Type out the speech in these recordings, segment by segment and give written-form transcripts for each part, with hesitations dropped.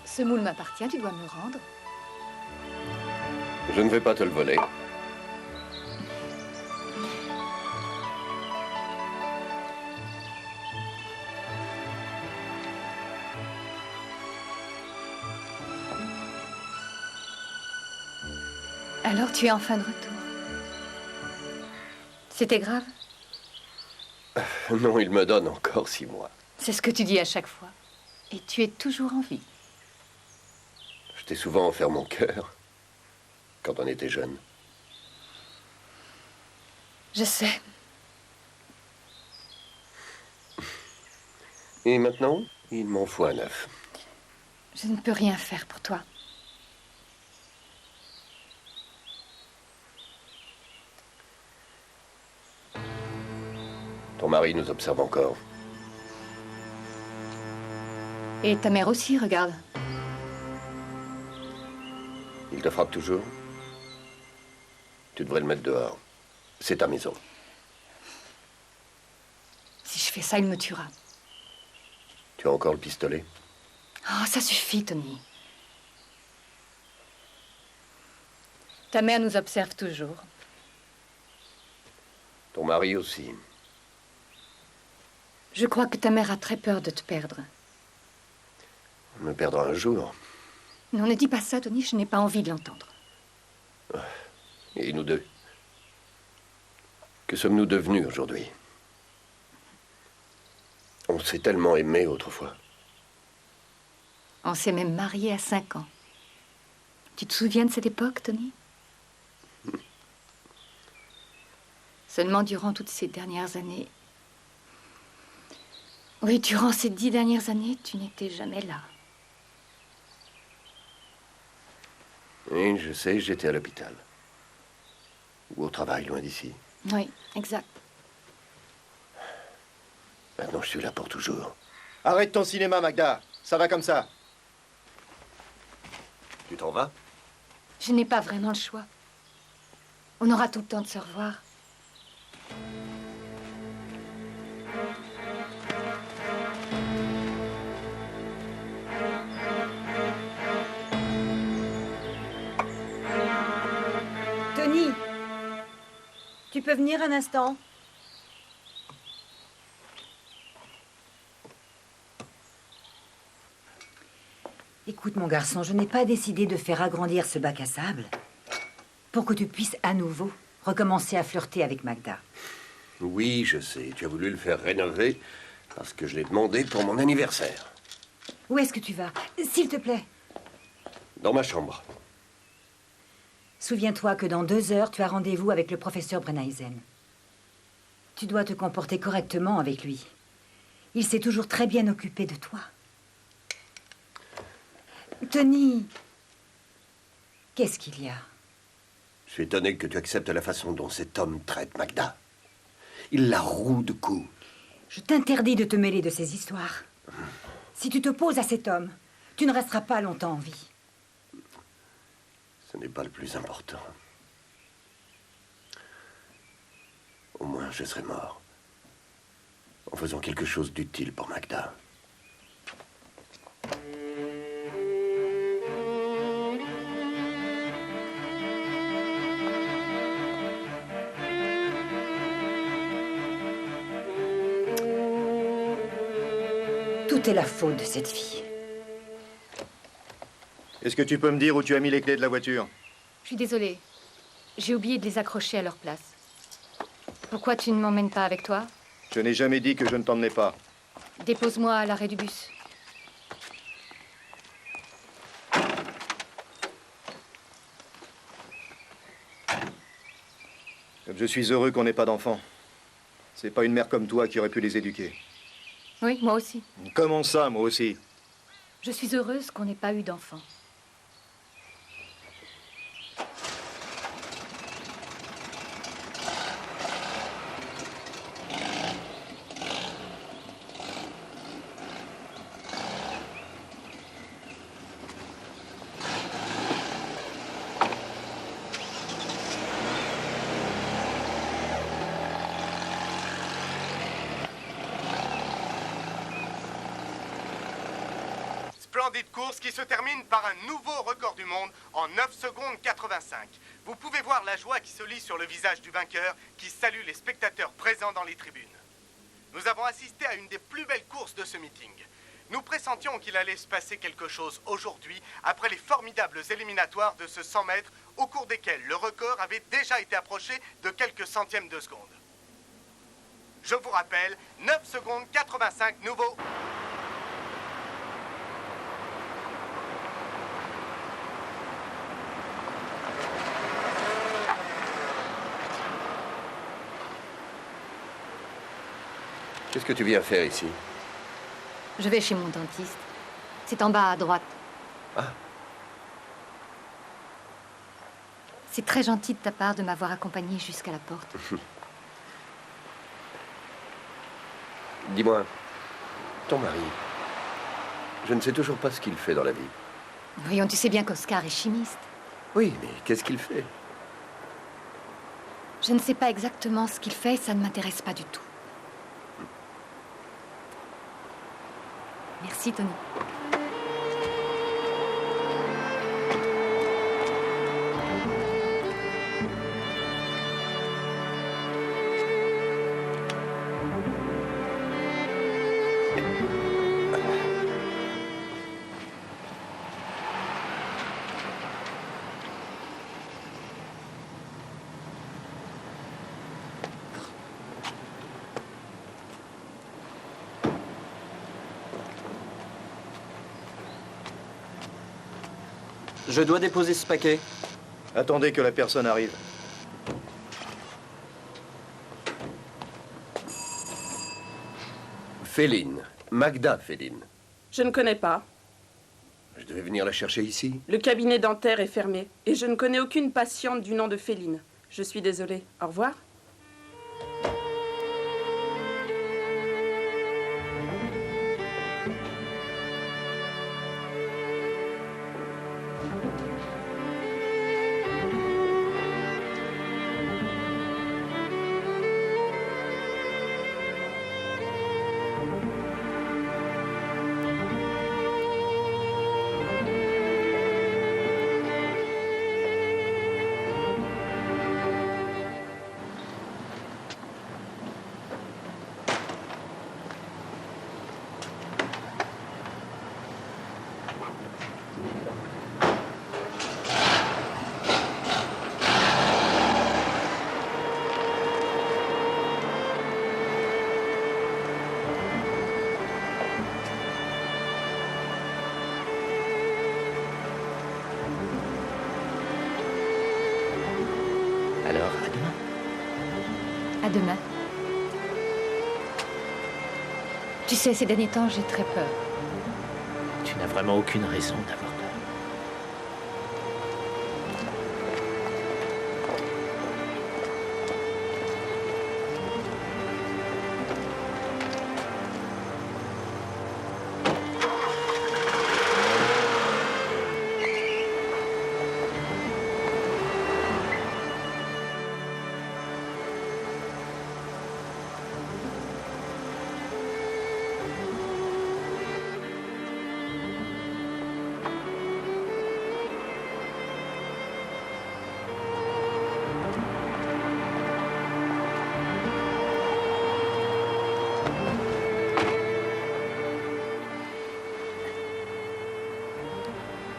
Ce moule m'appartient, tu dois me le rendre. Je ne vais pas te le voler. Alors tu es enfin de retour. C'était grave? Non, il me donne encore 6 mois. C'est ce que tu dis à chaque fois. Et tu es toujours en vie. Je t'ai souvent offert mon cœur, quand on était jeune. Je sais. Et maintenant, il m'en faut un 9. Je ne peux rien faire pour toi. Ton mari nous observe encore. Et ta mère aussi, regarde. Il te frappe toujours? Tu devrais le mettre dehors. C'est ta maison. Si je fais ça, il me tuera. Tu as encore le pistolet? Oh, ça suffit, Tony. Ta mère nous observe toujours. Ton mari aussi. Je crois que ta mère a très peur de te perdre. On me perdra un jour. Non, ne dis pas ça, Tony, je n'ai pas envie de l'entendre. Et nous deux? Que sommes-nous devenus aujourd'hui? On s'est tellement aimés autrefois. On s'est même mariés à 5 ans. Tu te souviens de cette époque, Tony? Seulement durant toutes ces dernières années... Oui, durant ces 10 dernières années, tu n'étais jamais là. Oui, je sais, j'étais à l'hôpital. Ou au travail, loin d'ici. Oui, exact. Maintenant, je suis là pour toujours. Arrête ton cinéma, Magda. Ça va comme ça. Tu t'en vas? Je n'ai pas vraiment le choix. On aura tout le temps de se revoir. Tony, tu peux venir un instant? Écoute, mon garçon, je n'ai pas décidé de faire agrandir ce bac à sable pour que tu puisses à nouveau recommencer à flirter avec Magda. Oui, je sais. Tu as voulu le faire rénover parce que je l'ai demandé pour mon anniversaire. Où est-ce que tu vas? S'il te plaît. Dans ma chambre. Souviens-toi que dans 2 heures, tu as rendez-vous avec le professeur Brenneisen. Tu dois te comporter correctement avec lui. Il s'est toujours très bien occupé de toi. Tony, qu'est-ce qu'il y a? Je suis étonné que tu acceptes la façon dont cet homme traite Magda. Il la roue de coups. Je t'interdis de te mêler de ces histoires. Si tu t'opposes à cet homme, tu ne resteras pas longtemps en vie. Ce n'est pas le plus important. Au moins, je serai mort. En faisant quelque chose d'utile pour Magda. Tout est la faute de cette fille. Est-ce que tu peux me dire où tu as mis les clés de la voiture? Je suis désolée. J'ai oublié de les accrocher à leur place. Pourquoi tu ne m'emmènes pas avec toi? Je n'ai jamais dit que je ne t'emmenais pas. Dépose-moi à l'arrêt du bus. Je suis heureux qu'on n'ait pas d'enfants. C'est pas une mère comme toi qui aurait pu les éduquer. Oui, moi aussi. Comment ça, moi aussi? Je suis heureuse qu'on n'ait pas eu d'enfant. splendide course qui se termine par un nouveau record du monde en 9 secondes 85. Vous pouvez voir la joie qui se lit sur le visage du vainqueur qui salue les spectateurs présents dans les tribunes. Nous avons assisté à une des plus belles courses de ce meeting. Nous pressentions qu'il allait se passer quelque chose aujourd'hui après les formidables éliminatoires de ce 100 mètres au cours desquels le record avait déjà été approché de quelques centièmes de seconde. Je vous rappelle, 9 secondes 85 nouveaux. Qu'est-ce que tu viens faire ici? Je vais chez mon dentiste. C'est en bas à droite. Ah. C'est très gentil de ta part de m'avoir accompagné jusqu'à la porte. Dis-moi, ton mari, je ne sais toujours pas ce qu'il fait dans la vie. Voyons, tu sais bien qu'Oscar est chimiste. Oui, mais qu'est-ce qu'il fait? Je ne sais pas exactement ce qu'il fait, ça ne m'intéresse pas du tout. Merci, Tony. Je dois déposer ce paquet. Attendez que la personne arrive. Féline. Magda Féline. Je ne connais pas. Je devais venir la chercher ici. Le cabinet dentaire est fermé. Et je ne connais aucune patiente du nom de Féline. Je suis désolée. Au revoir. Alors, à demain. À demain. Tu sais, ces derniers temps, j'ai très peur. Tu n'as vraiment aucune raison d'avoir peur.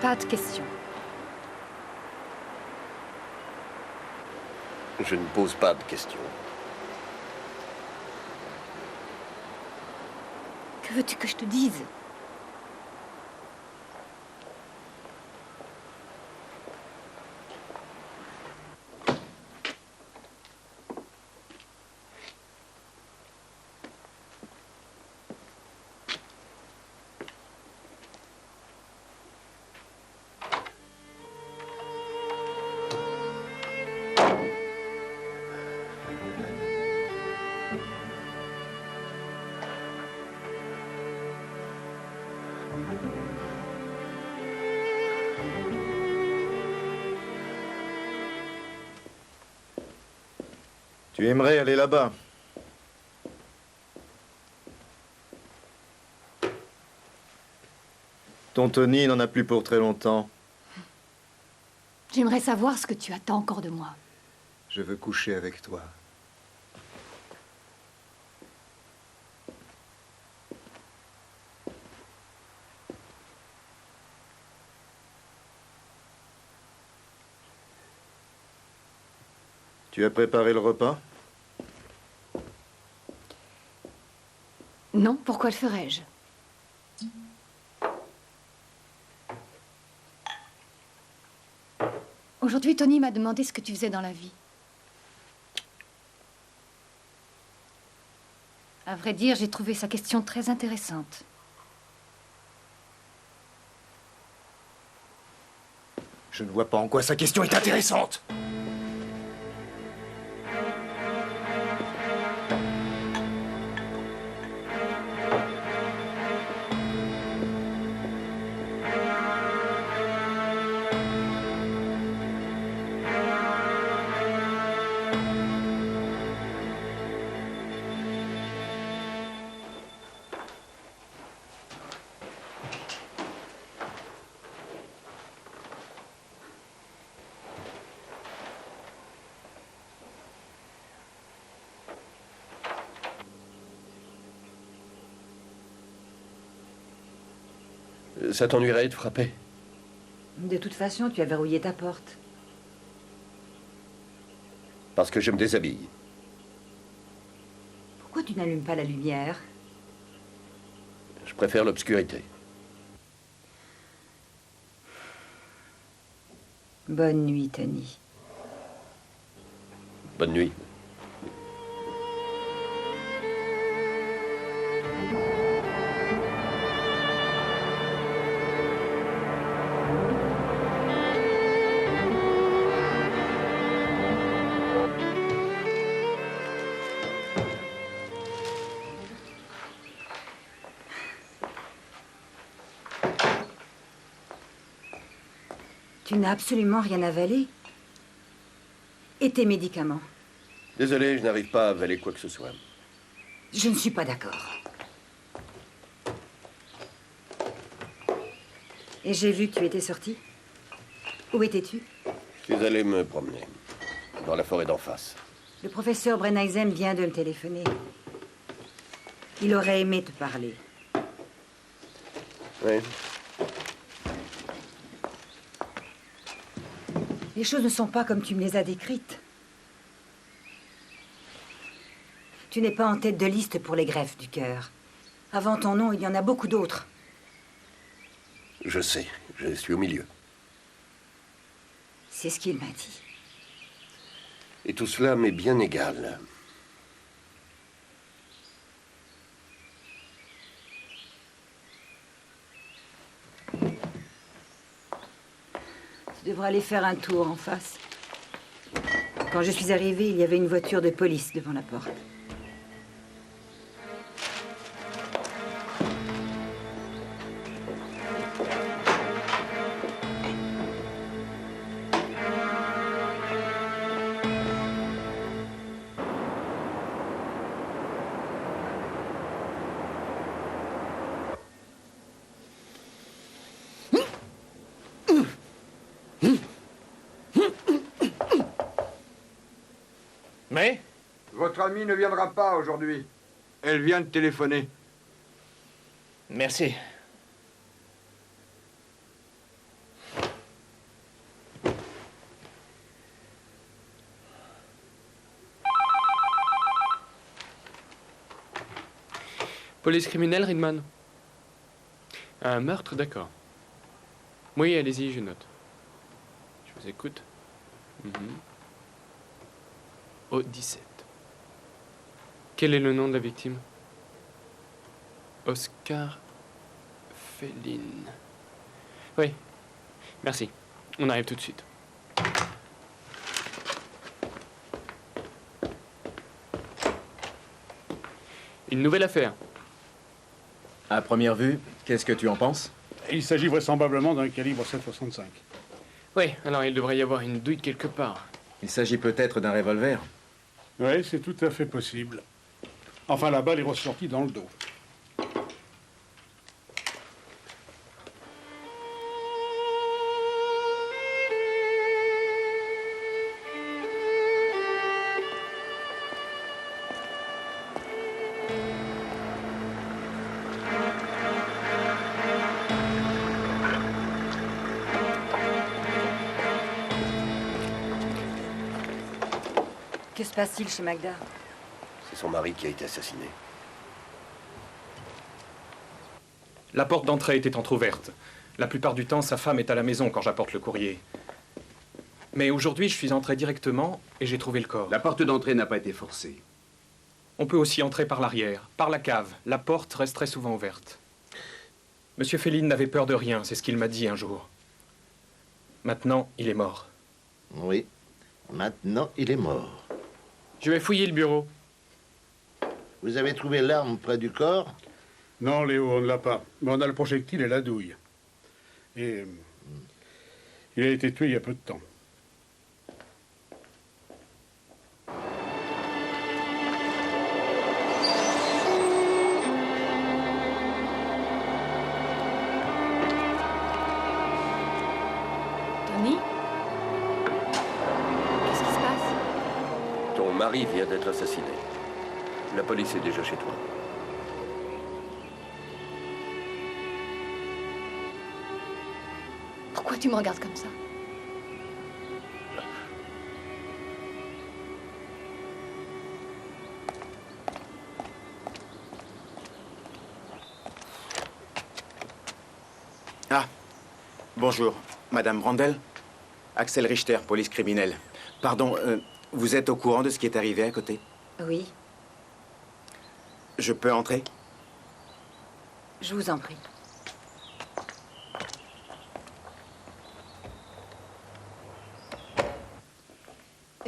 Pas de questions. Je ne pose pas de questions. Que veux-tu que je te dise? Tu aimerais aller là-bas. Ton Tony n'en a plus pour très longtemps. J'aimerais savoir ce que tu attends encore de moi. Je veux coucher avec toi. Tu as préparé le repas? Non, pourquoi le ferais-je? Aujourd'hui, Tony m'a demandé ce que tu faisais dans la vie. À vrai dire, j'ai trouvé sa question très intéressante. Je ne vois pas en quoi sa question est intéressante. Ça t'ennuierait de frapper? De toute façon, tu as verrouillé ta porte. Parce que je me déshabille. Pourquoi tu n'allumes pas la lumière? Je préfère l'obscurité. Bonne nuit, Tony. Bonne nuit. Tu n'as absolument rien avalé. Et tes médicaments? Désolé, je n'arrive pas à avaler quoi que ce soit. Je ne suis pas d'accord. Et j'ai vu que tu étais sorti. Où étais-tu? Je suis allé me promener. Dans la forêt d'en face. Le professeur Brenneisen vient de me téléphoner. Il aurait aimé te parler. Oui. Les choses ne sont pas comme tu me les as décrites. Tu n'es pas en tête de liste pour les greffes du cœur. Avant ton nom, il y en a beaucoup d'autres. Je sais, je suis au milieu. C'est ce qu'il m'a dit. Et tout cela m'est bien égal. Tu devras aller faire un tour en face. Quand je suis arrivée, il y avait une voiture de police devant la porte. Mais Votre amie ne viendra pas aujourd'hui. Elle vient de téléphoner. merci. Police criminelle, Ridman. Un meurtre, d'accord. Oui, allez-y, je note. Je vous écoute. Au 17. Quel est le nom de la victime? Oscar Féline. Oui, merci. On arrive tout de suite. Une nouvelle affaire. À première vue, qu'est-ce que tu en penses? Il s'agit vraisemblablement d'un calibre 7,65. Oui, alors il devrait y avoir une douille quelque part. Il s'agit peut-être d'un revolver. Oui, c'est tout à fait possible. Enfin, la balle est ressortie dans le dos. Que se passe-t-il chez Magda? C'est son mari qui a été assassiné. La porte d'entrée était entr'ouverte. La plupart du temps, sa femme est à la maison quand j'apporte le courrier. Mais aujourd'hui, je suis entré directement et j'ai trouvé le corps. La porte d'entrée n'a pas été forcée. On peut aussi entrer par l'arrière, par la cave. La porte reste très souvent ouverte. Monsieur Féline n'avait peur de rien, c'est ce qu'il m'a dit un jour. Maintenant, il est mort. Oui, maintenant, il est mort. Je vais fouiller le bureau. Vous avez trouvé l'arme près du corps? Non, Léo, on ne l'a pas. Mais on a le projectile et la douille. Et il a été tué il y a peu de temps. Tony? Qu'est-ce qui se passe? Ton mari vient d'être assassiné. La police est déjà chez toi. Pourquoi tu me regardes comme ça? Ah, bonjour. Madame Brandel? Axel Richter, police criminelle. Pardon, vous êtes au courant de ce qui est arrivé à côté? Oui, Je peux entrer? je vous en prie.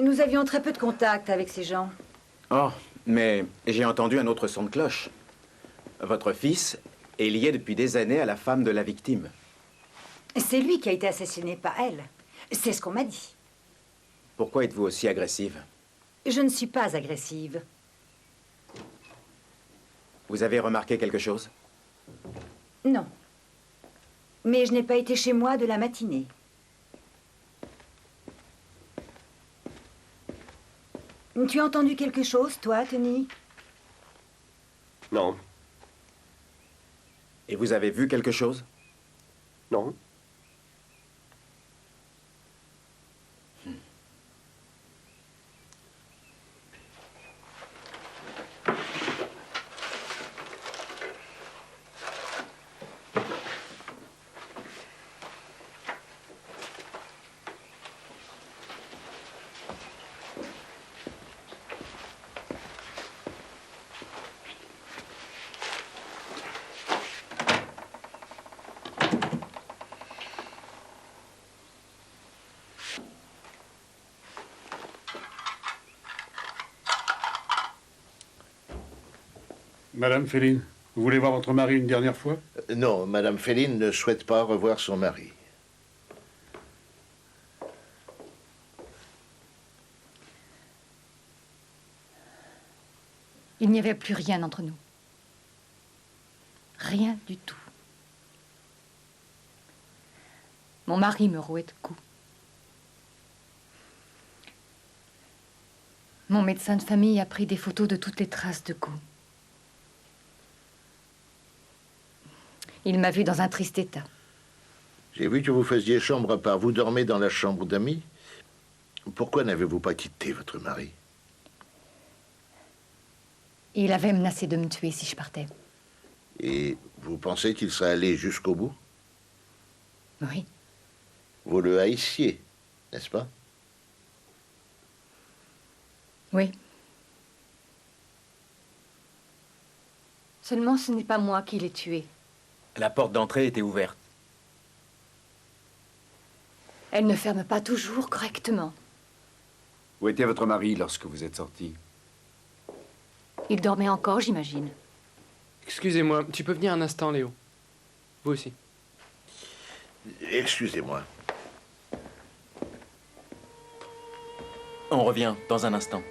Nous avions très peu de contact avec ces gens. Oh, mais j'ai entendu un autre son de cloche. Votre fils est lié depuis des années à la femme de la victime. C'est lui qui a été assassiné, pas elle. C'est ce qu'on m'a dit. Pourquoi êtes-vous aussi agressive? Je ne suis pas agressive. Vous avez remarqué quelque chose? Non. Mais je n'ai pas été chez moi de la matinée. Tu as entendu quelque chose, toi, Tony? Non. Et vous avez vu quelque chose? Non. Madame Féline, vous voulez voir votre mari une dernière fois? Non, Madame Féline ne souhaite pas revoir son mari. Il n'y avait plus rien entre nous. Rien du tout. Mon mari me rouait de coups. Mon médecin de famille a pris des photos de toutes les traces de coups. Il m'a vu dans un triste état. J'ai vu que vous faisiez chambre à part. Vous dormez dans la chambre d'amis? Pourquoi n'avez-vous pas quitté votre mari? Il avait menacé de me tuer si je partais. Et vous pensez qu'il serait allé jusqu'au bout? Oui. Vous le haissiez, n'est-ce pas? Oui. Seulement, ce n'est pas moi qui l'ai tué. La porte d'entrée était ouverte. Elle ne ferme pas toujours correctement. Où était votre mari lorsque vous êtes sorti? Il dormait encore, j'imagine. Excusez-moi, tu peux venir un instant, Léo? Vous aussi. Excusez-moi. On revient dans un instant.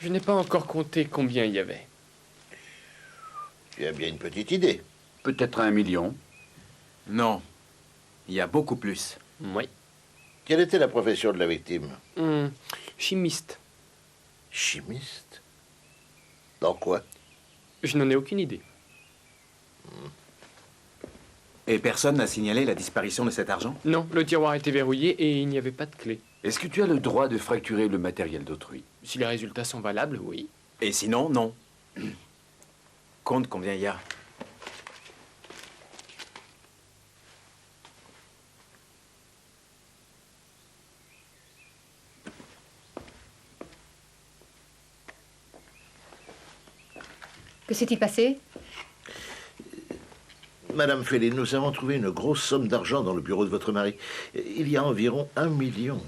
Je n'ai pas encore compté combien il y avait. Tu as bien une petite idée. Peut-être 1 million. Non. Il y a beaucoup plus. Oui. Quelle était la profession de la victime? Chimiste. Chimiste? Dans quoi? Je n'en ai aucune idée. Et personne n'a signalé la disparition de cet argent? Non, le tiroir était verrouillé et il n'y avait pas de clé. Est-ce que tu as le droit de fracturer le matériel d'autrui? Si les résultats sont valables, oui. Et sinon, non. Compte combien il y a. Que s'est-il passé? Madame Féline, nous avons trouvé une grosse somme d'argent dans le bureau de votre mari. Il y a environ 1 million.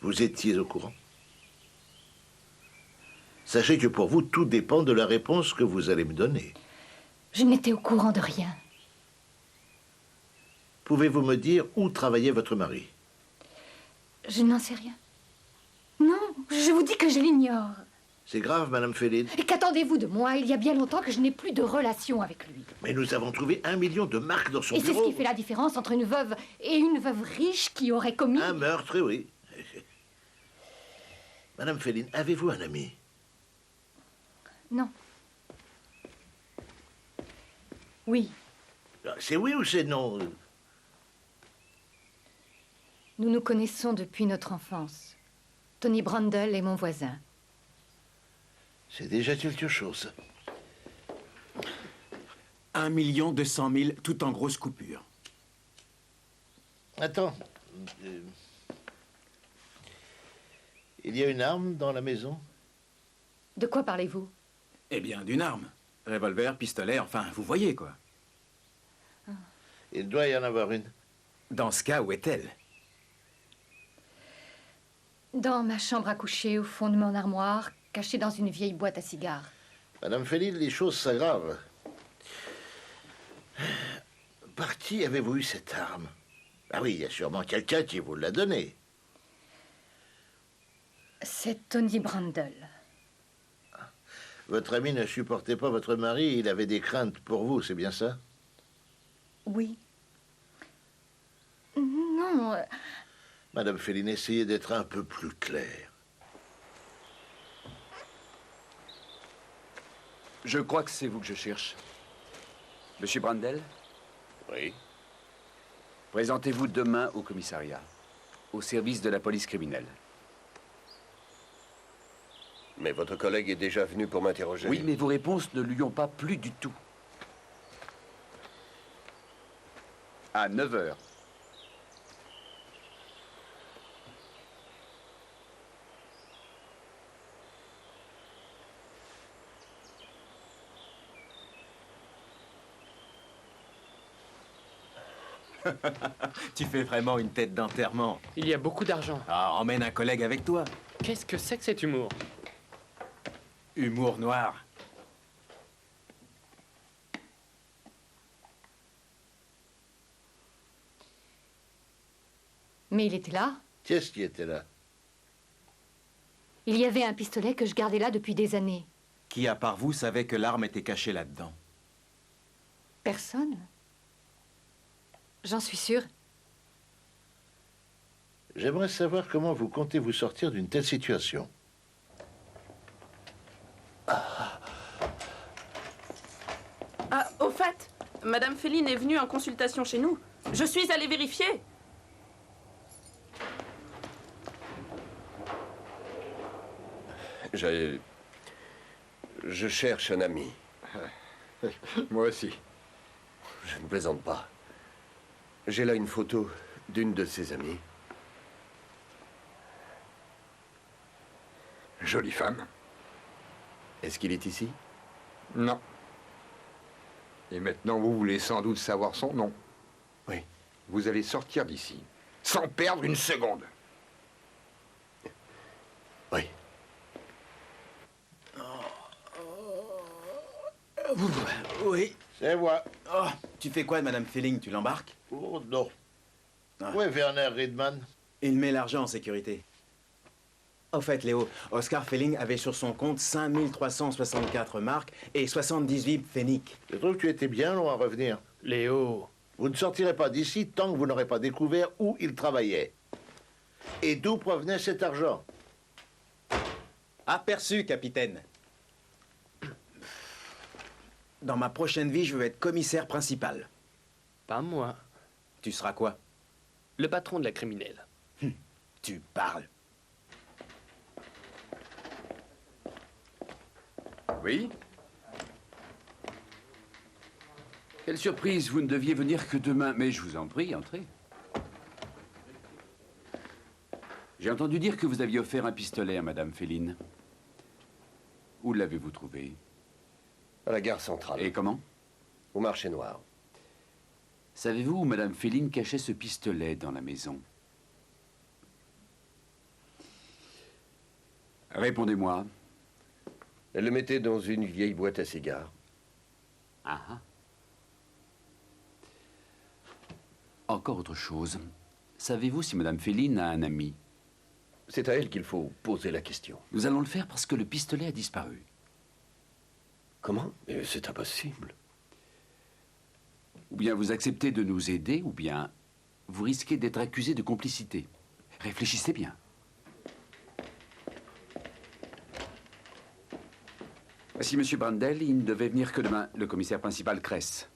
Vous étiez au courant? Sachez que pour vous, tout dépend de la réponse que vous allez me donner. Je n'étais au courant de rien. Pouvez-vous me dire où travaillait votre mari? Je n'en sais rien. Non, je vous dis que je l'ignore. C'est grave, Madame Féline. Et qu'attendez-vous de moi? Il y a bien longtemps que je n'ai plus de relation avec lui. Mais nous avons trouvé 1 million de marques dans son Et bureau. c'est ce qui fait la différence entre une veuve et une veuve riche qui aurait commis... Un meurtre, oui. Madame Féline, avez-vous un ami? Non. Oui. C'est oui ou c'est non? Nous nous connaissons depuis notre enfance. Tony Brundle est mon voisin. C'est déjà quelque chose. 1 200 000, tout en grosses coupures. Attends. Il y a une arme dans la maison? De quoi parlez-vous? Eh bien, d'une arme. Revolver, pistolet, enfin, vous voyez, quoi. Il doit y en avoir une. Dans ce cas, où est-elle? Dans ma chambre à coucher, au fond de mon armoire, cachée dans une vieille boîte à cigares. Madame Féline, les choses s'aggravent. Par qui avez-vous eu cette arme? Ah oui, il y a sûrement quelqu'un qui vous l'a donnée. C'est Tony Brundle. Votre ami ne supportait pas votre mari, il avait des craintes pour vous, c'est bien ça? Oui. Non. Madame Féline, essayez d'être un peu plus claire. Je crois que c'est vous que je cherche. Monsieur Brundle? Oui. Présentez-vous demain au commissariat, au service de la police criminelle. Mais votre collègue est déjà venu pour m'interroger. Oui, mais vos réponses ne lui ont pas plu du tout. À 9 h. Tu fais vraiment une tête d'enterrement. Il y a beaucoup d'argent. Ah, emmène un collègue avec toi. Qu'est-ce que c'est que cet humour? Humour noir. Mais il était là. Qu'est-ce qui était là? Il y avait un pistolet que je gardais là depuis des années. Qui, à part vous, savait que l'arme était cachée là-dedans? Personne. J'en suis sûre. J'aimerais savoir comment vous comptez vous sortir d'une telle situation. Ah, au fait, Madame Féline est venue en consultation chez nous. Je suis allée vérifier. Je cherche un ami. Moi aussi. Je ne plaisante pas. J'ai là une photo d'une de ses amies. Jolie femme. Est-ce qu'il est ici? Non. Et maintenant, vous voulez sans doute savoir son nom. Oui. Vous allez sortir d'ici, sans perdre une seconde. Oui. Oui. C'est moi. Oh, tu fais quoi de Madame Féline? Tu l'embarques? Oh non. Où est Werner Riedman? Il met l'argent en sécurité. Au fait, Léo, Oscar Felling avait sur son compte 5364 marques et 78 pfennig. Je trouve que tu étais bien long à revenir. Léo. Vous ne sortirez pas d'ici tant que vous n'aurez pas découvert où il travaillait. Et d'où provenait cet argent. Aperçu, capitaine. Dans ma prochaine vie, je veux être commissaire principal. Pas moi. Tu seras quoi? Le patron de la criminelle. Tu parles. Oui? Quelle surprise, vous ne deviez venir que demain. Mais je vous en prie, entrez. J'ai entendu dire que vous aviez offert un pistolet à Madame Felling. Où l'avez-vous trouvé? À la gare centrale. Et comment? Au marché noir. Savez-vous où Madame Felling cachait ce pistolet dans la maison? Répondez-moi. Elle le mettait dans une vieille boîte à cigares. Ah ah. Encore autre chose. Savez-vous si Madame Felling a un ami? C'est à elle qu'il faut poser la question. Nous allons le faire parce que le pistolet a disparu. Comment? Mais c'est impossible. Ou bien vous acceptez de nous aider, ou bien vous risquez d'être accusé de complicité. Réfléchissez bien. Voici Monsieur Brandel, il ne devait venir que demain, le commissaire principal Kress.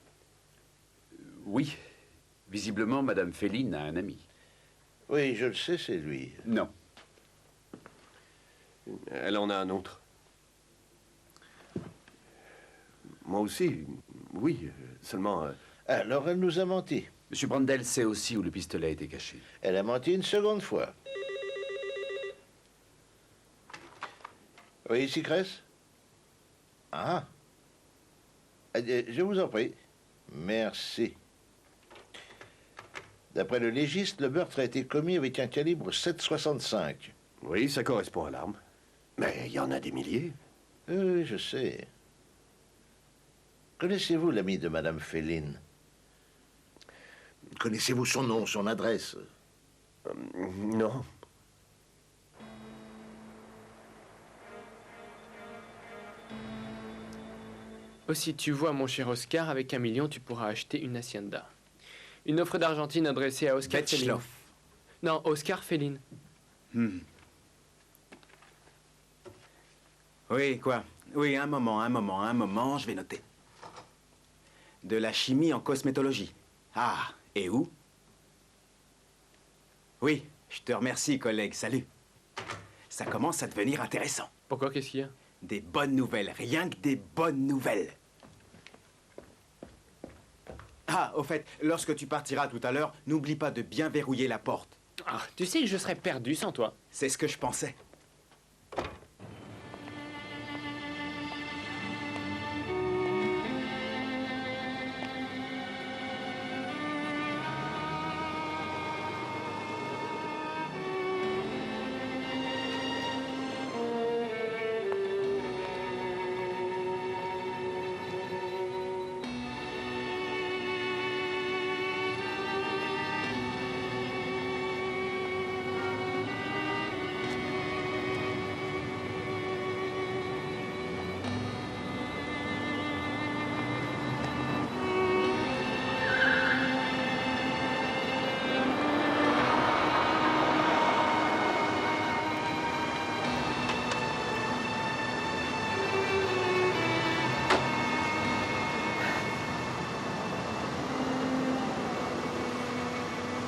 Oui, visiblement, Madame Felling a un ami. Oui, je le sais, c'est lui. Non. Elle en a un autre. Moi aussi, oui, seulement... Alors elle nous a menti. Monsieur Brandel sait aussi où le pistolet était caché. Elle a menti une seconde fois. Oui, ici, Kress? Ah. Je vous en prie. Merci. D'après le légiste, le meurtre a été commis avec un calibre 7,65. Oui, ça correspond à l'arme. Mais il y en a des milliers. Oui, je sais. Connaissez-vous l'ami de Madame Felling? Connaissez-vous son nom, son adresse? Non. Aussi, tu vois, mon cher Oscar, avec 1 million, tu pourras acheter une hacienda. Une offre d'Argentine adressée à Oscar Felling. Non, Oscar Felling. Oui, quoi? Oui, un moment, je vais noter. De la chimie en cosmétologie. Ah, et où? Oui, je te remercie, collègue, salut. Ça commence à devenir intéressant. Pourquoi, qu'est-ce qu'il y a? Des bonnes nouvelles, rien que des bonnes nouvelles. Ah, au fait, lorsque tu partiras tout à l'heure, n'oublie pas de bien verrouiller la porte. Ah, tu sais que je serais perdu sans toi. C'est ce que je pensais.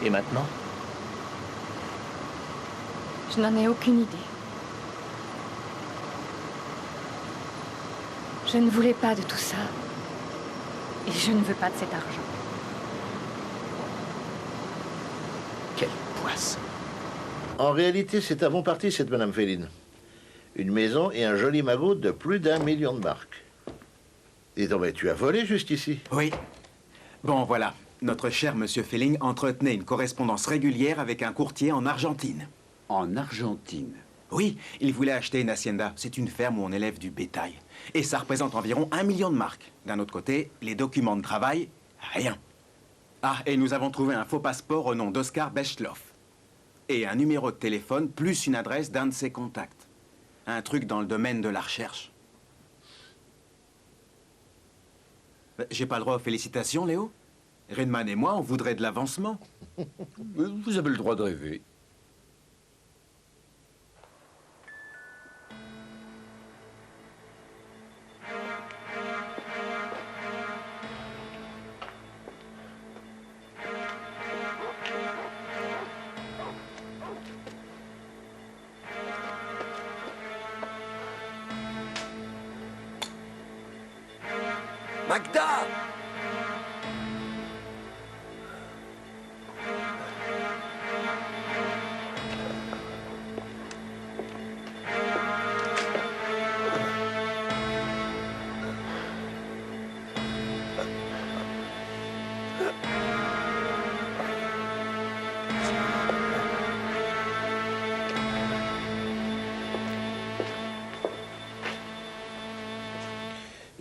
Et maintenant? Je n'en ai aucune idée. Je ne voulais pas de tout ça. Et je ne veux pas de cet argent. Quelle poisse! En réalité, c'est à bon parti, cette Madame Felling. Une maison et un joli magot de plus d'1 million de marques. Dis donc, mais tu as volé juste ici? Oui. Bon, voilà. Notre cher Monsieur Felling entretenait une correspondance régulière avec un courtier en Argentine. En Argentine? Oui, il voulait acheter une hacienda. C'est une ferme où on élève du bétail. Et ça représente environ 1 million de marques. D'un autre côté, les documents de travail, rien. Ah, et nous avons trouvé un faux passeport au nom d'Oscar Bechtloff. et un numéro de téléphone plus une adresse d'un de ses contacts. Un truc dans le domaine de la recherche. J'ai pas le droit aux félicitations, Léo? Redman et moi, on voudrait de l'avancement. Vous avez le droit de rêver. Magda!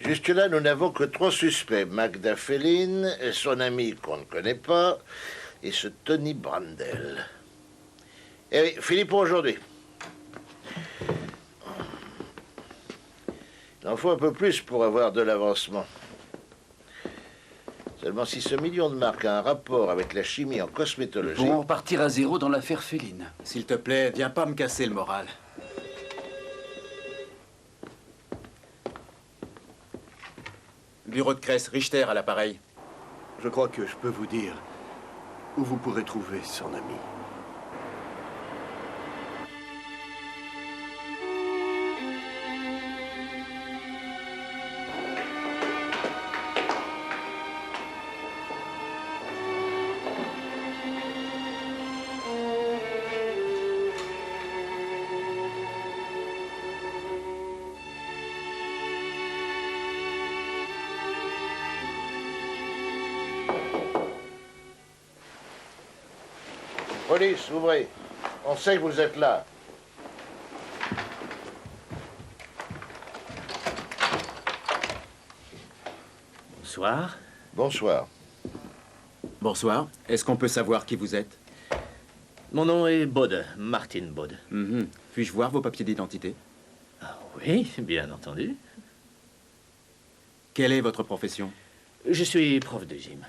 Jusque-là, nous n'avons que 3 suspects. Magda Feline, son ami qu'on ne connaît pas, et ce Tony Brandel. Eh oui, fini pour aujourd'hui. Il en faut un peu plus pour avoir de l'avancement. Seulement si ce million de marques a un rapport avec la chimie en cosmétologie... Nous pourrons repartir à zéro dans l'affaire Feline. S'il te plaît, viens pas me casser le moral. Bureau de Kress, Richter à l'appareil. Je crois que je peux vous dire où vous pourrez trouver son ami. Police, ouvrez. On sait que vous êtes là. Bonsoir. Bonsoir. Bonsoir. Est-ce qu'on peut savoir qui vous êtes? Mon nom est Bode, Martin Bode. Puis-je voir vos papiers d'identité? Oui, bien entendu. Quelle est votre profession? Je suis prof de gym.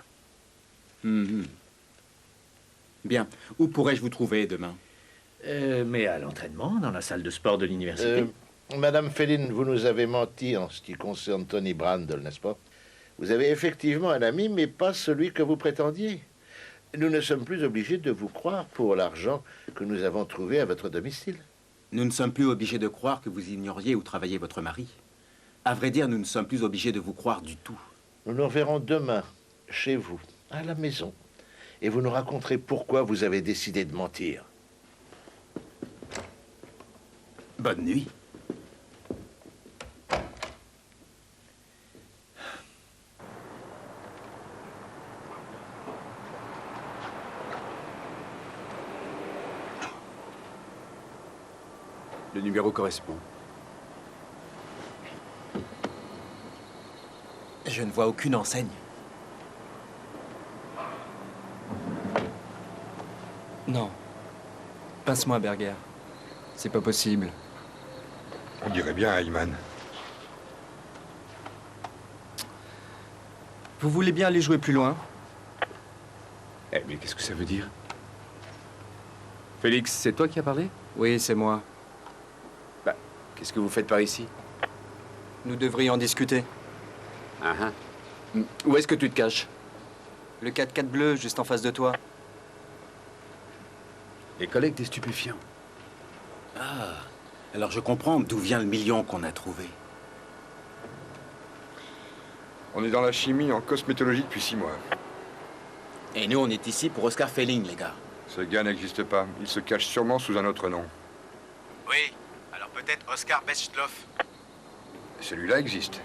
Bien. Où pourrais-je vous trouver demain? Mais à l'entraînement, dans la salle de sport de l'université. Madame Feline, vous nous avez menti en ce qui concerne Tony Brandel, n'est-ce pas? Vous avez effectivement un ami, mais pas celui que vous prétendiez. Nous ne sommes plus obligés de vous croire pour l'argent que nous avons trouvé à votre domicile. Nous ne sommes plus obligés de croire que vous ignoriez où travaillait votre mari. À vrai dire, nous ne sommes plus obligés de vous croire du tout. Nous nous reverrons demain, chez vous, à la maison. Et vous nous raconterez pourquoi vous avez décidé de mentir. Bonne nuit. Le numéro correspond. Je ne vois aucune enseigne. Non. Pince-moi, Berger. C'est pas possible. On dirait bien Ayman. Vous voulez bien aller jouer plus loin? Eh, mais qu'est-ce que ça veut dire? Félix, c'est toi qui as parlé? Oui, c'est moi. Bah, qu'est-ce que vous faites par ici? Nous devrions en discuter. Où est-ce que tu te caches? Le 4x4 bleu, juste en face de toi. Les collègues des stupéfiants. Ah, alors je comprends d'où vient le million qu'on a trouvé. On est dans la chimie en cosmétologie depuis 6 mois. Et nous, on est ici pour Oscar Feline, les gars. Ce gars n'existe pas. Il se cache sûrement sous un autre nom. Oui, alors peut-être Oscar Bestloff. Celui-là existe.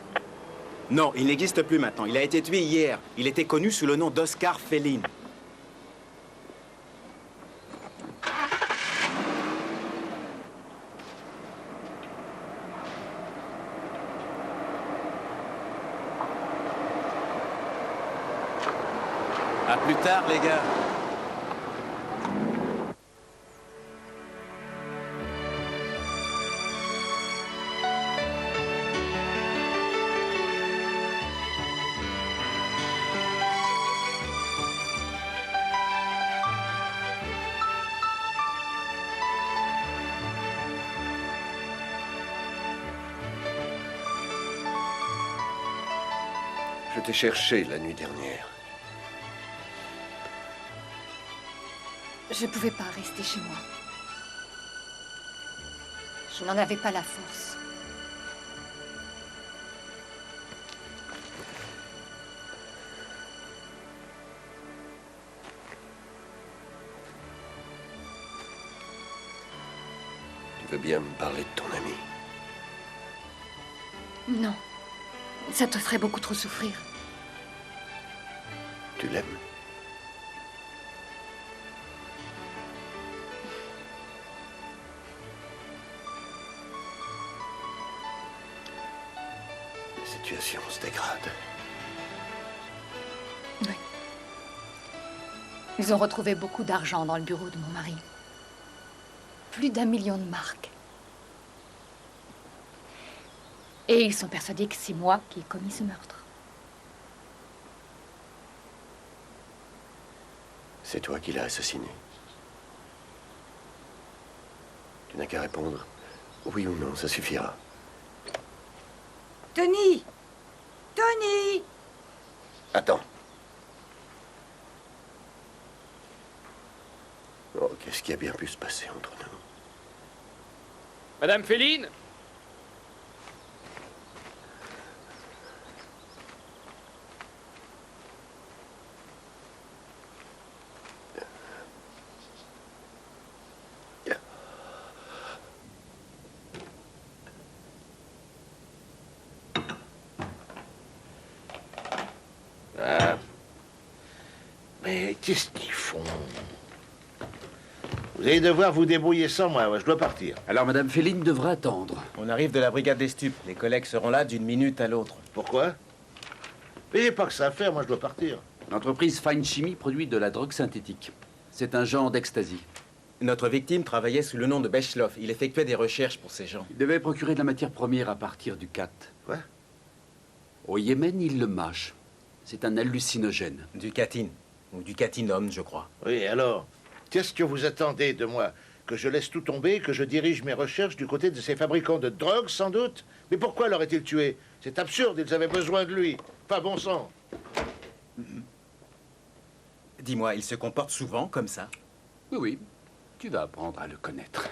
Non, il n'existe plus maintenant. Il a été tué hier. Il était connu sous le nom d'Oscar Feline. À plus tard, les gars. Je t'ai cherché la nuit dernière. Je ne pouvais pas rester chez moi. Je n'en avais pas la force. Tu veux bien me parler de ton ami? Non. Ça te ferait beaucoup trop souffrir. Tu l'aimes? La situation se dégrade. Oui. Ils ont retrouvé beaucoup d'argent dans le bureau de mon mari. Plus d'1 million de marks. Et ils sont persuadés que c'est moi qui ai commis ce meurtre. C'est toi qui l'as assassiné. Tu n'as qu'à répondre oui ou non, ça suffira. Tony! Tony! Attends. Oh, qu'est-ce qui a bien pu se passer entre nous? Madame Féline? Ah. Mais qu'est-ce qu'ils font? Vous allez devoir vous débrouiller sans moi, je dois partir. Alors, Madame Féline devra attendre. On arrive de la brigade des stupes. Les collègues seront là d'une minute à l'autre. Pourquoi? Mais j'ai pas que ça à faire, moi je dois partir. L'entreprise Fine Chimie produit de la drogue synthétique. C'est un genre d'ecstasy. Notre victime travaillait sous le nom de Bechlov. Il effectuait des recherches pour ces gens. Il devait procurer de la matière première à partir du cat. Quoi? Au Yémen, il le mâche. C'est un hallucinogène. Du catine. Ou du catinum, je crois. Oui, alors, qu'est-ce que vous attendez de moi? Que je laisse tout tomber, que je dirige mes recherches du côté de ces fabricants de drogue, sans doute? Mais pourquoi l'aurait-il tué? C'est absurde, ils avaient besoin de lui. Pas bon sang. Dis-moi, il se comporte souvent comme ça? Oui, oui. Tu vas apprendre à le connaître.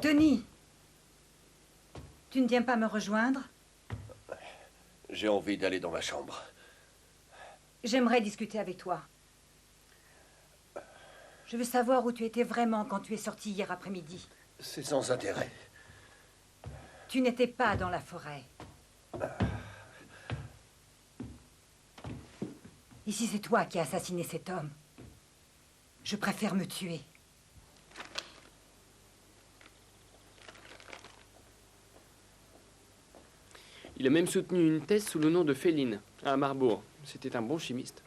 Tony, tu ne viens pas me rejoindre? J'ai envie d'aller dans ma chambre. J'aimerais discuter avec toi. Je veux savoir où tu étais vraiment quand tu es sorti hier après-midi. C'est sans intérêt. Tu n'étais pas dans la forêt. Et si c'est toi qui as assassiné cet homme, je préfère me tuer. Il a même soutenu une thèse sous le nom de Féline, à Marbourg. C'était un bon chimiste.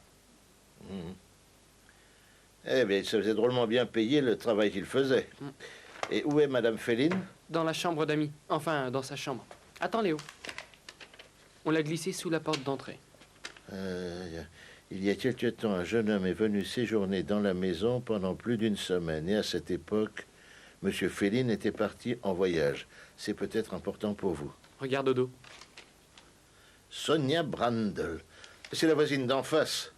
Eh bien, il se faisait drôlement bien payer le travail qu'il faisait. Et où est Madame Féline? Dans la chambre d'amis. Enfin, dans sa chambre. Attends, Léo. On l'a glissé sous la porte d'entrée. Il y a quelque temps, un jeune homme est venu séjourner dans la maison pendant plus d'une semaine. Et à cette époque, Monsieur Féline était parti en voyage. C'est peut-être important pour vous. Regarde au dos. Sonia Brandel. C'est la voisine d'en face.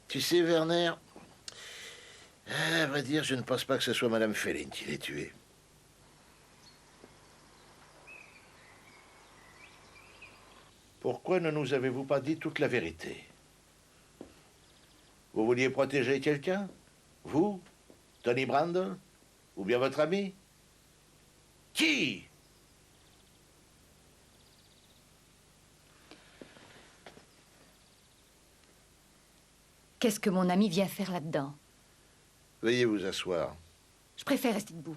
Tu sais, Werner, à vrai dire, je ne pense pas que ce soit Madame Féline qui l'ait tué. Pourquoi ne nous avez-vous pas dit toute la vérité? Vous vouliez protéger quelqu'un? Vous? Tony Brandel? Ou bien votre ami? Qui? Qu'est-ce que mon ami vient faire là-dedans? Veuillez vous asseoir. Je préfère rester debout.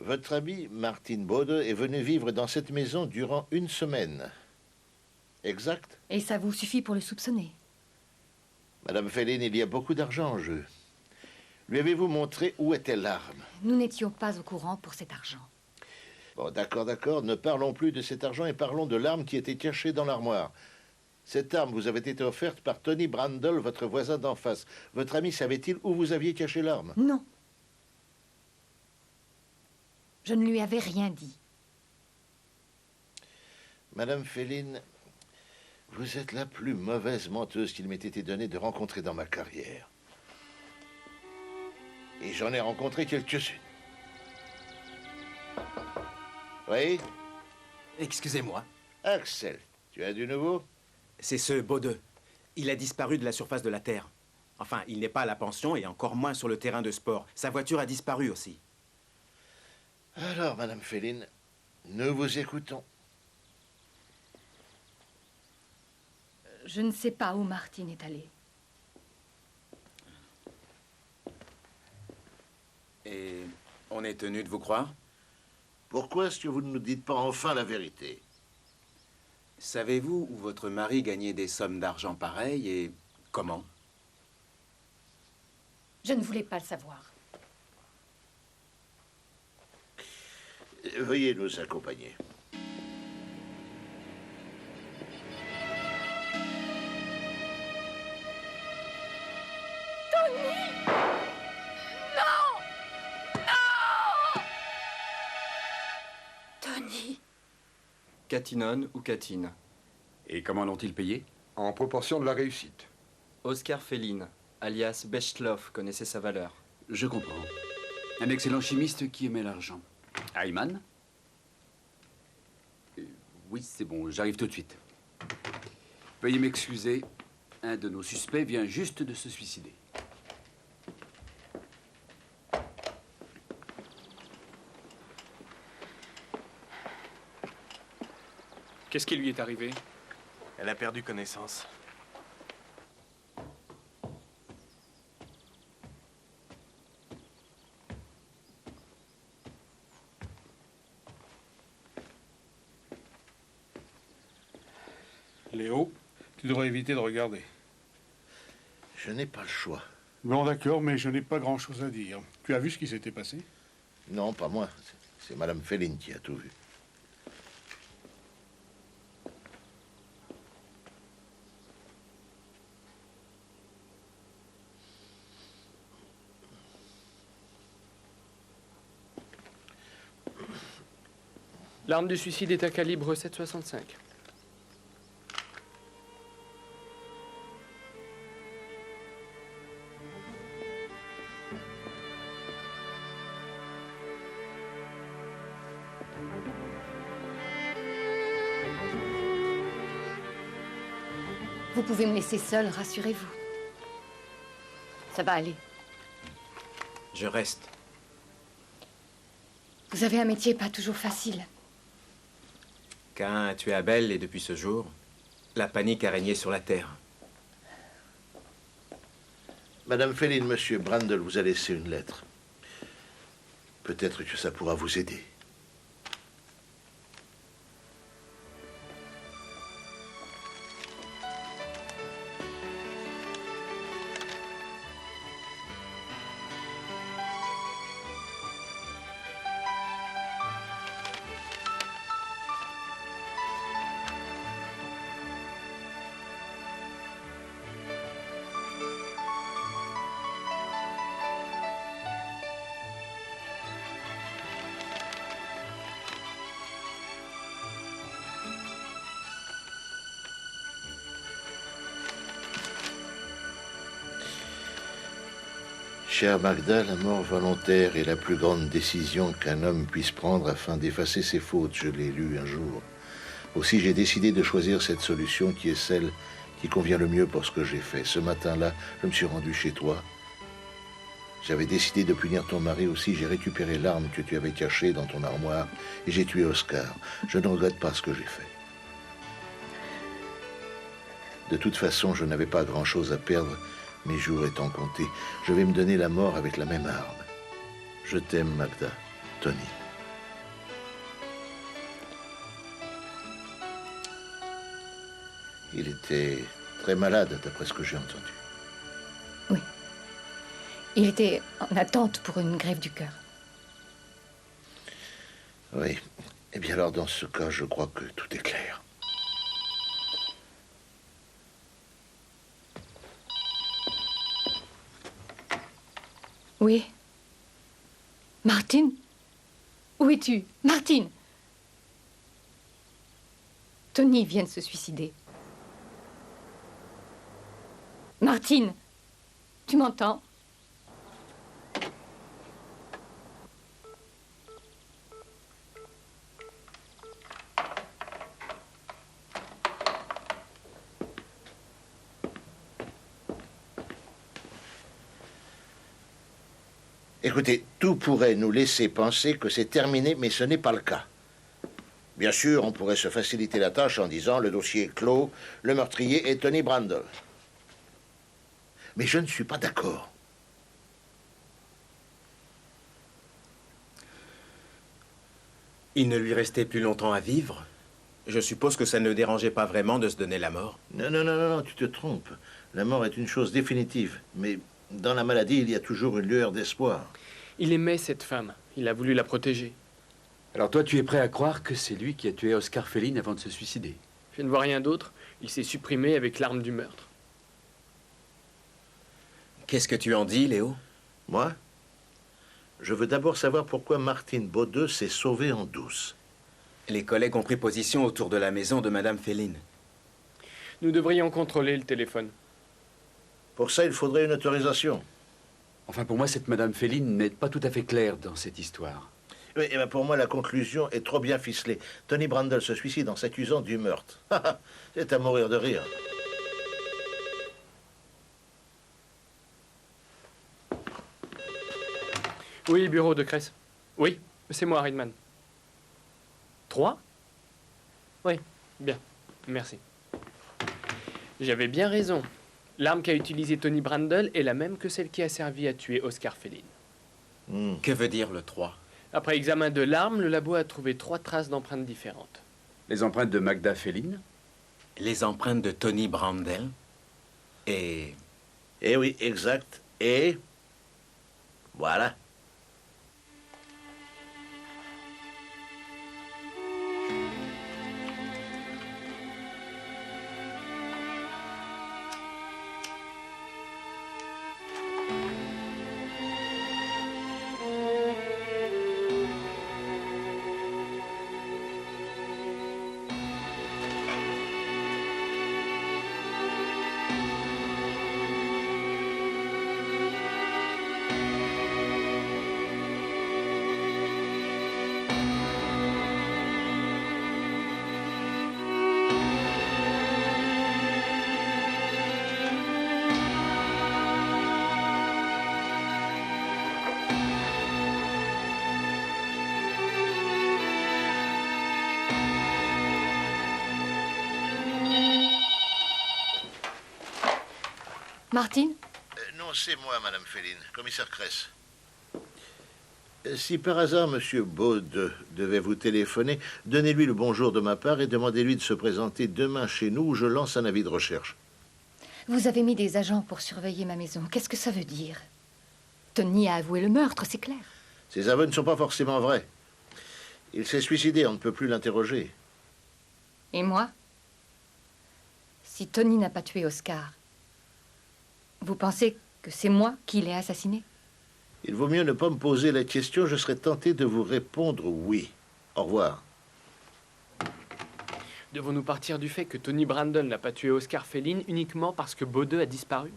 Votre ami, Martin Bode, est venu vivre dans cette maison durant une semaine. Exact? Et ça vous suffit pour le soupçonner? Madame Féline, il y a beaucoup d'argent en jeu. Lui avez-vous montré où était l'arme? Nous n'étions pas au courant pour cet argent. Bon, d'accord, d'accord. Ne parlons plus de cet argent et parlons de l'arme qui était cachée dans l'armoire. Cette arme vous avait été offerte par Tony Brandel, votre voisin d'en face. Votre ami savait-il où vous aviez caché l'arme? Non. Je ne lui avais rien dit. Madame Féline, vous êtes la plus mauvaise menteuse qu'il m'ait été donné de rencontrer dans ma carrière. Et j'en ai rencontré quelques-unes. Oui? Excusez-moi. Axel, tu as du nouveau? C'est ce Baudeux. Il a disparu de la surface de la Terre. Enfin, il n'est pas à la pension et encore moins sur le terrain de sport. Sa voiture a disparu aussi. Alors, Madame Féline, nous vous écoutons. Je ne sais pas où Martine est allée. Et on est tenu de vous croire? Pourquoi est-ce que vous ne nous dites pas enfin la vérité? Savez-vous où votre mari gagnait des sommes d'argent pareilles et comment? Je ne voulais pas le savoir. Veuillez nous accompagner. Tony! Non! Non! Tony! Catinone ou Catine. Et comment l'ont-ils payé? En proportion de la réussite. Oscar Féline, alias Bechlov, connaissait sa valeur. Je comprends. Un excellent chimiste qui aimait l'argent. Ayman? Oui, c'est bon, j'arrive tout de suite. Veuillez m'excuser, un de nos suspects vient juste de se suicider. Qu'est-ce qui lui est arrivé? Elle a perdu connaissance. Léo, tu devrais éviter de regarder. Je n'ai pas le choix. Bon, d'accord, mais je n'ai pas grand-chose à dire. Tu as vu ce qui s'était passé? Non, pas moi. C'est Madame Féline qui a tout vu. L'arme du suicide est à calibre 7,65. Vous pouvez me laisser seule, rassurez-vous. Ça va aller. Je reste. Vous avez un métier pas toujours facile. Caïn a tué Abel et depuis ce jour, la panique a régné sur la terre. Madame Féline, Monsieur Brandel vous a laissé une lettre. Peut-être que ça pourra vous aider. Cher Magda, la mort volontaire est la plus grande décision qu'un homme puisse prendre afin d'effacer ses fautes. Je l'ai lu un jour. Aussi, j'ai décidé de choisir cette solution qui est celle qui convient le mieux pour ce que j'ai fait. Ce matin-là, je me suis rendu chez toi. J'avais décidé de punir ton mari aussi. J'ai récupéré l'arme que tu avais cachée dans ton armoire et j'ai tué Oscar. Je ne regrette pas ce que j'ai fait. De toute façon, je n'avais pas grand-chose à perdre. Mes jours étant comptés, je vais me donner la mort avec la même arme. Je t'aime, Magda. Tony. Il était très malade, d'après ce que j'ai entendu. Oui. Il était en attente pour une greffe du cœur. Oui. Eh bien alors, dans ce cas, je crois que tout est clair. Oui. Martine? Où es-tu? Martine! Tony vient de se suicider. Martine, tu m'entends? Écoutez, tout pourrait nous laisser penser que c'est terminé, mais ce n'est pas le cas. Bien sûr, on pourrait se faciliter la tâche en disant le dossier est clos, le meurtrier est Tony Brandel. Mais je ne suis pas d'accord. Il ne lui restait plus longtemps à vivre. Je suppose que ça ne dérangeait pas vraiment de se donner la mort. Non, non, non, non, non, tu te trompes. La mort est une chose définitive. Mais dans la maladie, il y a toujours une lueur d'espoir. Il aimait cette femme. Il a voulu la protéger. Alors toi, tu es prêt à croire que c'est lui qui a tué Oscar Féline avant de se suicider? Je ne vois rien d'autre. Il s'est supprimé avec l'arme du meurtre. Qu'est-ce que tu en dis, Léo? Moi? Je veux d'abord savoir pourquoi Martine Baudeux s'est sauvée en douce. Les collègues ont pris position autour de la maison de Madame Féline. Nous devrions contrôler le téléphone. Pour ça, il faudrait une autorisation. Enfin, pour moi, cette Madame Féline n'est pas tout à fait claire dans cette histoire. Oui, et bien pour moi, la conclusion est trop bien ficelée. Tony Brandel se suicide en s'accusant du meurtre. C'est à mourir de rire. Oui, bureau de Cress. Oui, c'est moi, Ridman. 3? Oui, bien, merci. J'avais bien raison. L'arme qu'a utilisée Tony Brandel est la même que celle qui a servi à tuer Oscar Féline. Que veut dire le 3? Après examen de l'arme, le labo a trouvé 3 traces d'empreintes différentes. Les empreintes de Magda Féline? Les empreintes de Tony Brandel? Et... Eh oui, exact. Et... voilà. Martine? Non, c'est moi, Madame Féline, commissaire Cress. Si par hasard Monsieur Baudeux devait vous téléphoner, donnez-lui le bonjour de ma part et demandez-lui de se présenter demain chez nous où je lance un avis de recherche. Vous avez mis des agents pour surveiller ma maison. Qu'est-ce que ça veut dire? Tony a avoué le meurtre, c'est clair. Ces aveux ne sont pas forcément vrais. Il s'est suicidé, on ne peut plus l'interroger. Et moi? Si Tony n'a pas tué Oscar, vous pensez que c'est moi qui l'ai assassiné? Il vaut mieux ne pas me poser la question, je serais tenté de vous répondre oui. Au revoir. Devons-nous partir du fait que Tony Brandel n'a pas tué Oscar Féline uniquement parce que Baudeux a disparu?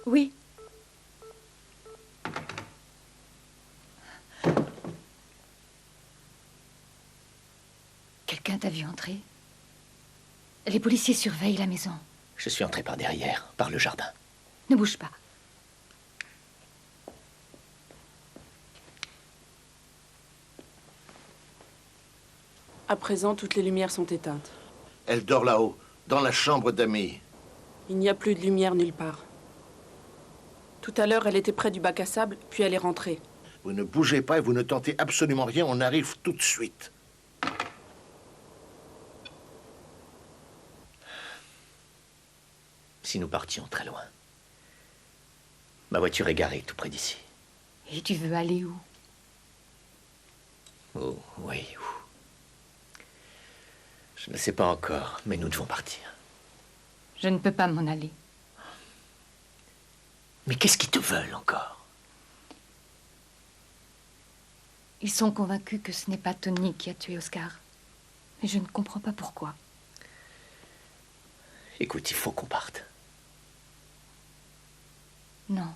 Oui. Quelqu'un t'a vu entrer? Les policiers surveillent la maison. Je suis entré par derrière, par le jardin. Ne bouge pas. À présent, toutes les lumières sont éteintes. Elle dort là-haut, dans la chambre d'Amy. Il n'y a plus de lumière nulle part. Tout à l'heure, elle était près du bac à sable, puis elle est rentrée. Vous ne bougez pas et vous ne tentez absolument rien, on arrive tout de suite. Si nous partions très loin. Ma voiture est garée tout près d'ici. Et tu veux aller où? Oh, oui, où? Je ne sais pas encore, mais nous devons partir. Je ne peux pas m'en aller. Mais qu'est-ce qu'ils te veulent encore? Ils sont convaincus que ce n'est pas Tony qui a tué Oscar. Mais je ne comprends pas pourquoi. Écoute, il faut qu'on parte. Non.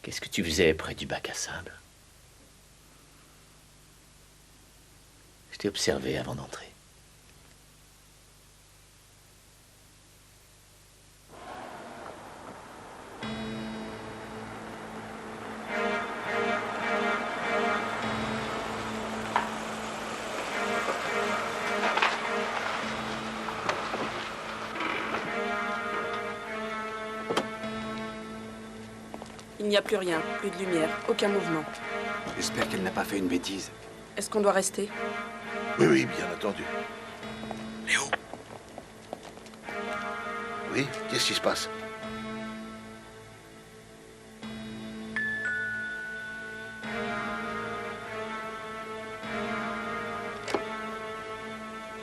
Qu'est-ce que tu faisais près du bac à sable? Je t'ai observé avant d'entrer. Il n'y a plus rien, plus de lumière, aucun mouvement. J'espère qu'elle n'a pas fait une bêtise. Est-ce qu'on doit rester? Oui, oui, bien entendu. Léo? Oui, qu'est-ce qui se passe?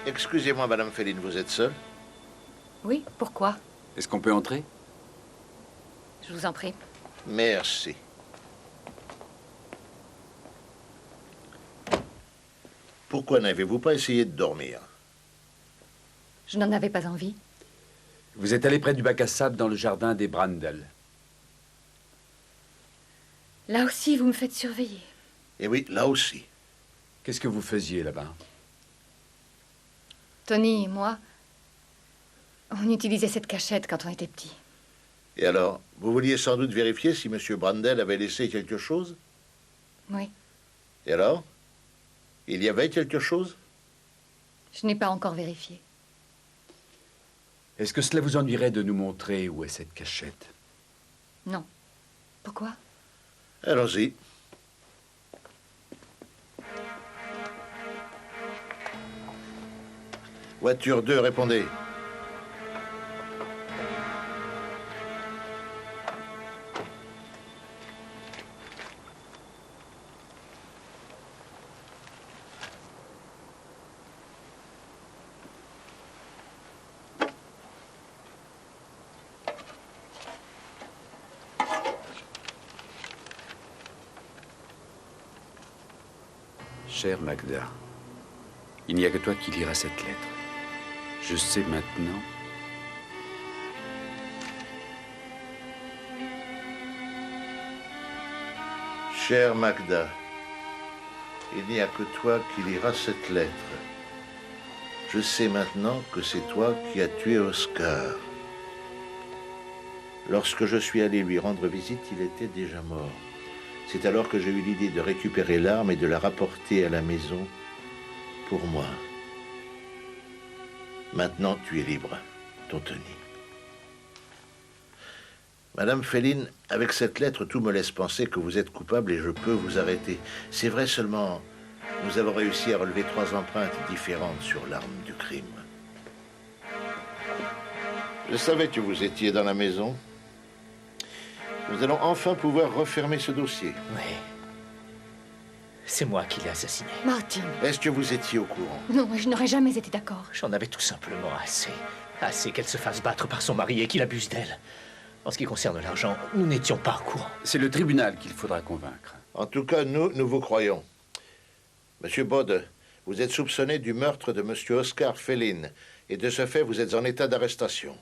Excusez-moi, Madame Féline, vous êtes seule? Oui, pourquoi? Est-ce qu'on peut entrer? Je vous en prie. Merci. Pourquoi n'avez-vous pas essayé de dormir? Je n'en avais pas envie. Vous êtes allé près du bac à sable dans le jardin des Brandel. Là aussi, vous me faites surveiller. Eh oui, là aussi. Qu'est-ce que vous faisiez là-bas? Tony et moi, on utilisait cette cachette quand on était petits. Et alors, vous vouliez sans doute vérifier si M. Brandel avait laissé quelque chose? Oui. Et alors? Il y avait quelque chose? Je n'ai pas encore vérifié. Est-ce que cela vous ennuierait de nous montrer où est cette cachette? Non. Pourquoi? Allons-y. Voiture 2, répondez. Chère Magda, il n'y a que toi qui liras cette lettre. Je sais maintenant. Chère Magda, il n'y a que toi qui liras cette lettre. Je sais maintenant que c'est toi qui as tué Oscar. Lorsque je suis allé lui rendre visite, il était déjà mort. C'est alors que j'ai eu l'idée de récupérer l'arme et de la rapporter à la maison pour moi. Maintenant, tu es libre, ton Tony. Madame Féline, avec cette lettre, tout me laisse penser que vous êtes coupable et je peux vous arrêter. C'est vrai seulement, nous avons réussi à relever 3 empreintes différentes sur l'arme du crime. Je savais que vous étiez dans la maison. Nous allons enfin pouvoir refermer ce dossier. Oui. C'est moi qui l'ai assassiné. Martin. Est-ce que vous étiez au courant? Non, je n'aurais jamais été d'accord. J'en avais tout simplement assez. Assez qu'elle se fasse battre par son mari et qu'il abuse d'elle. En ce qui concerne l'argent, nous n'étions pas au courant. C'est le tribunal qu'il faudra convaincre. En tout cas, nous vous croyons. Monsieur Bode, vous êtes soupçonné du meurtre de Monsieur Oscar Féline. Et de ce fait, vous êtes en état d'arrestation.